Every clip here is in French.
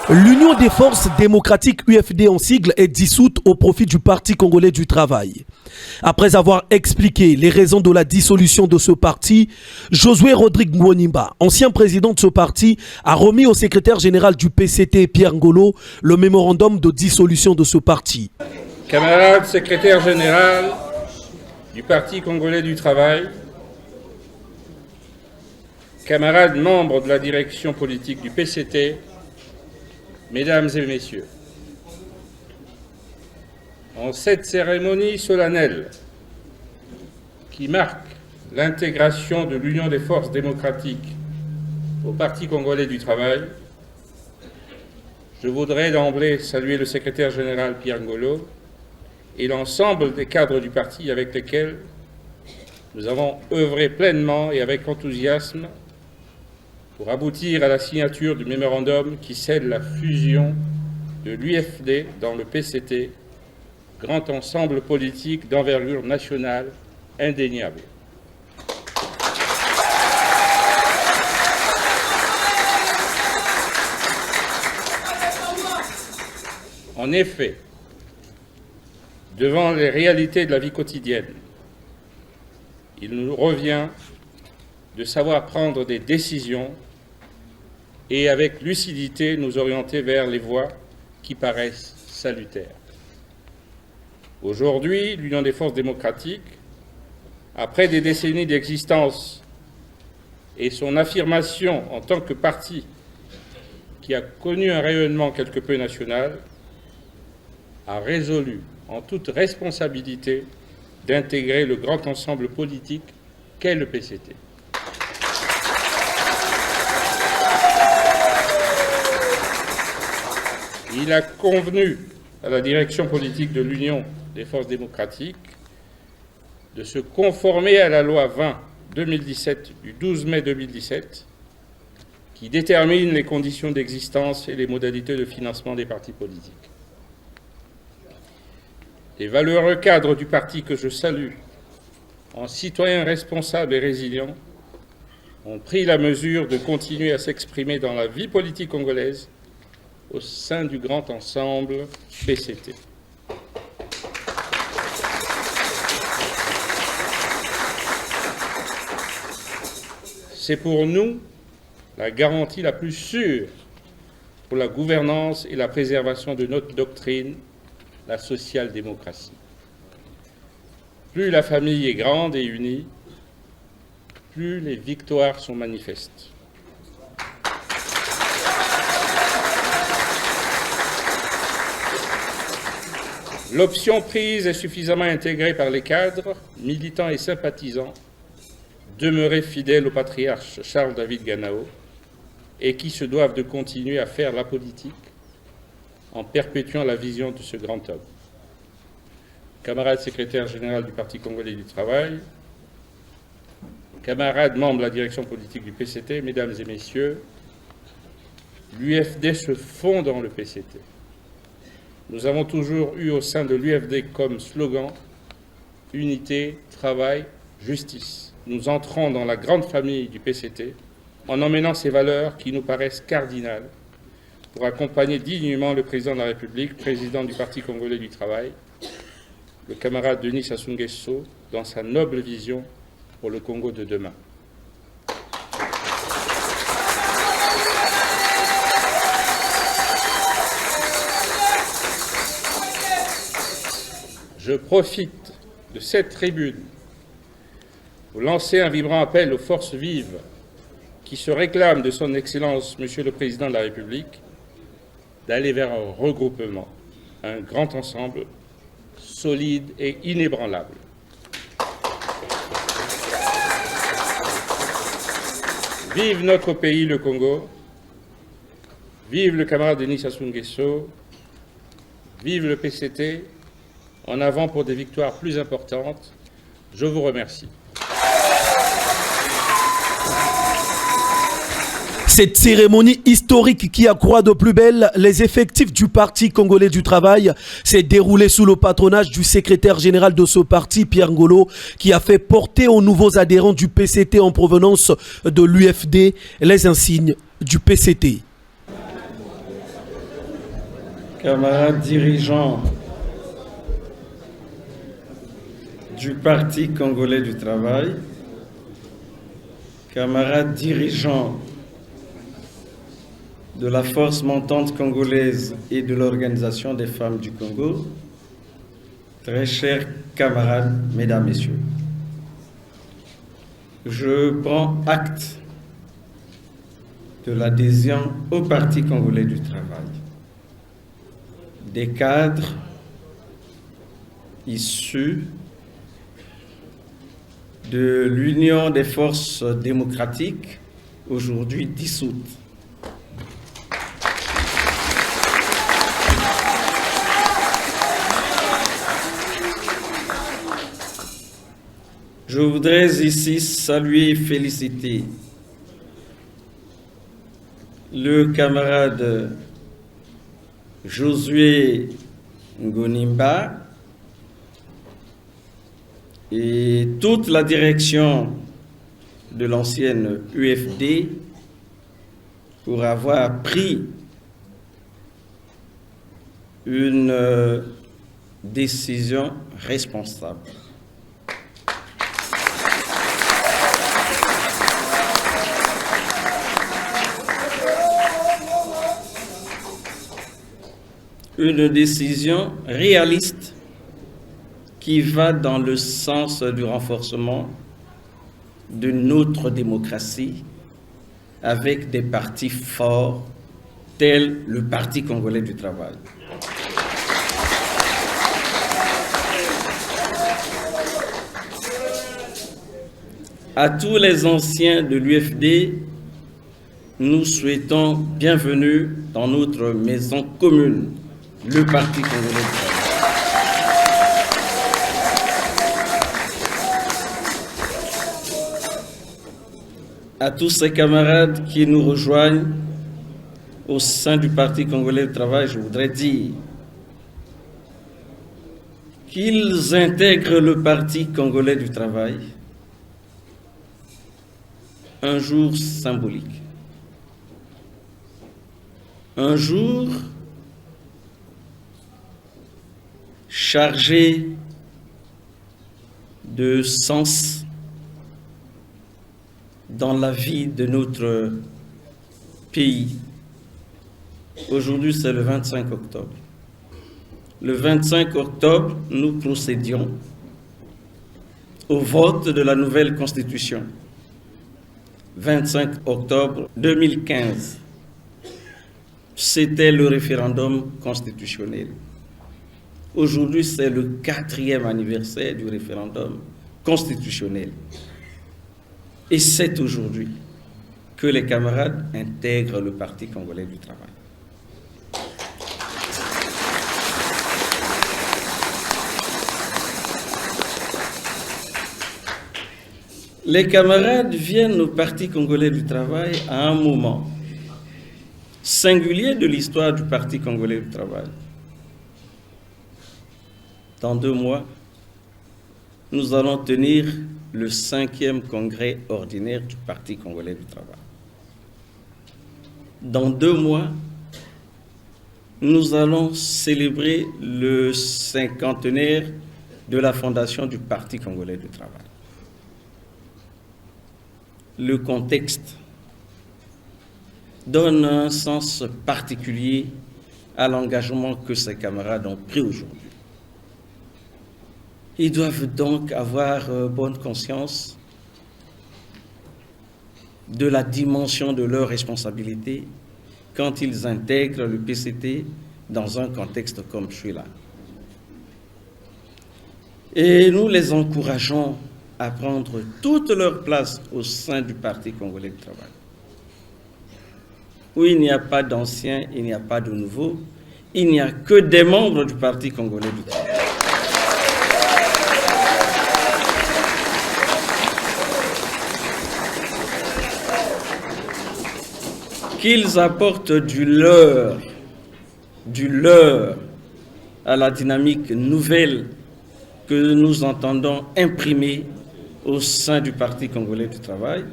L'Union des forces démocratiques UFD en sigle est dissoute au profit du Parti congolais du travail. Après avoir expliqué les raisons de la dissolution de ce parti, Josué Rodrigue Mwonimba, ancien président de ce parti, a remis au secrétaire général du PCT, Pierre Ngolo, le mémorandum de dissolution de ce parti. Camarade secrétaire général du Parti congolais du travail, camarades membres de la direction politique du PCT, Mesdames et Messieurs, en cette cérémonie solennelle qui marque l'intégration de l'Union des forces démocratiques au Parti congolais du travail, je voudrais d'emblée saluer le secrétaire général Pierre Ngolo et l'ensemble des cadres du parti avec lesquels nous avons œuvré pleinement et avec enthousiasme pour aboutir à la signature du mémorandum qui scelle la fusion de l'UFD dans le PCT, grand ensemble politique d'envergure nationale indéniable. En effet, devant les réalités de la vie quotidienne, il nous revient de savoir prendre des décisions et avec lucidité nous orienter vers les voies qui paraissent salutaires. Aujourd'hui, l'Union des forces démocratiques, après des décennies d'existence et son affirmation en tant que parti qui a connu un rayonnement quelque peu national, a résolu en toute responsabilité d'intégrer le grand ensemble politique qu'est le PCT. Il a convenu à la direction politique de l'Union des forces démocratiques de se conformer à la loi 20-2017 du 12 mai 2017 qui détermine les conditions d'existence et les modalités de financement des partis politiques. Les valeureux cadres du parti que je salue, en citoyens responsables et résilients, ont pris la mesure de continuer à s'exprimer dans la vie politique congolaise au sein du grand ensemble PCT. C'est pour nous la garantie la plus sûre pour la gouvernance et la préservation de notre doctrine, la social-démocratie. Plus la famille est grande et unie, plus les victoires sont manifestes. L'option prise est suffisamment intégrée par les cadres, militants et sympathisants, demeurés fidèles au patriarche Charles-David Ganao et qui se doivent de continuer à faire la politique en perpétuant la vision de ce grand homme. Camarade secrétaire général du Parti congolais du travail, camarades membres de la direction politique du PCT, mesdames et messieurs, l'UFD se fond dans le PCT. Nous avons toujours eu au sein de l'UFD comme slogan « Unité, travail, justice ». Nous entrons dans la grande famille du PCT en emmenant ces valeurs qui nous paraissent cardinales pour accompagner dignement le président de la République, président du Parti congolais du travail, le camarade Denis Sassou Nguesso, dans sa noble vision pour le Congo de demain. Je profite de cette tribune pour lancer un vibrant appel aux forces vives qui se réclament de son Excellence, Monsieur le Président de la République, d'aller vers un regroupement, un grand ensemble solide et inébranlable. Vive notre pays, le Congo, vive le camarade Denis Sassou Nguesso, vive le PCT, en avant pour des victoires plus importantes. Je vous remercie. Cette cérémonie historique qui accroît de plus belle les effectifs du Parti congolais du travail s'est déroulée sous le patronage du secrétaire général de ce parti, Pierre Ngolo, qui a fait porter aux nouveaux adhérents du PCT en provenance de l'UFD les insignes du PCT. Camarades dirigeants du Parti congolais du travail, camarades dirigeants de la force montante congolaise et de l'Organisation des femmes du Congo, très chers camarades, mesdames, messieurs, je prends acte de l'adhésion au Parti congolais du travail des cadres issus de l'Union des forces démocratiques, aujourd'hui dissoute. Je voudrais ici saluer et féliciter le camarade Josué Ngonimba et toute la direction de l'ancienne UFD pour avoir pris une décision responsable. Une décision réaliste qui va dans le sens du renforcement de notre démocratie avec des partis forts tels le Parti congolais du travail. À tous les anciens de l'UFD, nous souhaitons bienvenue dans notre maison commune, le Parti congolais du travail. À tous ces camarades qui nous rejoignent au sein du Parti congolais du travail, je voudrais dire qu'ils intègrent le Parti congolais du travail un jour symbolique, un jour chargé de sens dans la vie de notre pays. Aujourd'hui, c'est le 25 octobre. Le 25 octobre, nous procédions au vote de la nouvelle Constitution. 25 octobre 2015, c'était le référendum constitutionnel. Aujourd'hui, c'est le 4e anniversaire du référendum constitutionnel. Et c'est aujourd'hui que les camarades intègrent le Parti congolais du travail. Les camarades viennent au Parti congolais du travail à un moment singulier de l'histoire du Parti congolais du travail. Dans 2 mois, nous allons tenir le 5e congrès ordinaire du Parti congolais du travail. Dans 2 mois, nous allons célébrer le 50e de la fondation du Parti congolais du travail. Le contexte donne un sens particulier à l'engagement que ces camarades ont pris aujourd'hui. Ils doivent donc avoir bonne conscience de la dimension de leur responsabilité quand ils intègrent le PCT dans un contexte comme celui-là. Et nous les encourageons à prendre toute leur place au sein du Parti congolais du travail, où il n'y a pas d'anciens, il n'y a pas de nouveaux, il n'y a que des membres du Parti congolais du travail. qu'ils apportent du leur à la dynamique nouvelle que nous entendons imprimer au sein du Parti congolais du travail,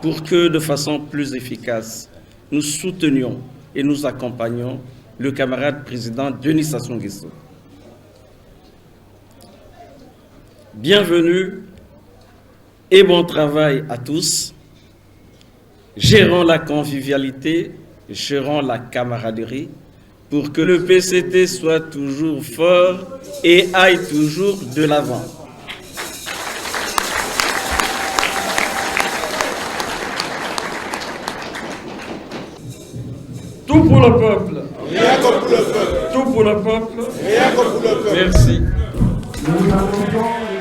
pour que, de façon plus efficace, nous soutenions et nous accompagnions le camarade président Denis Sassou Nguesso. Bienvenue et bon travail à tous. Gérons la convivialité, gérons la camaraderie pour que le PCT soit toujours fort et aille toujours de l'avant. Tout pour le peuple. Rien que pour le peuple. Tout pour le peuple. Rien que pour le peuple. Merci. Nous allons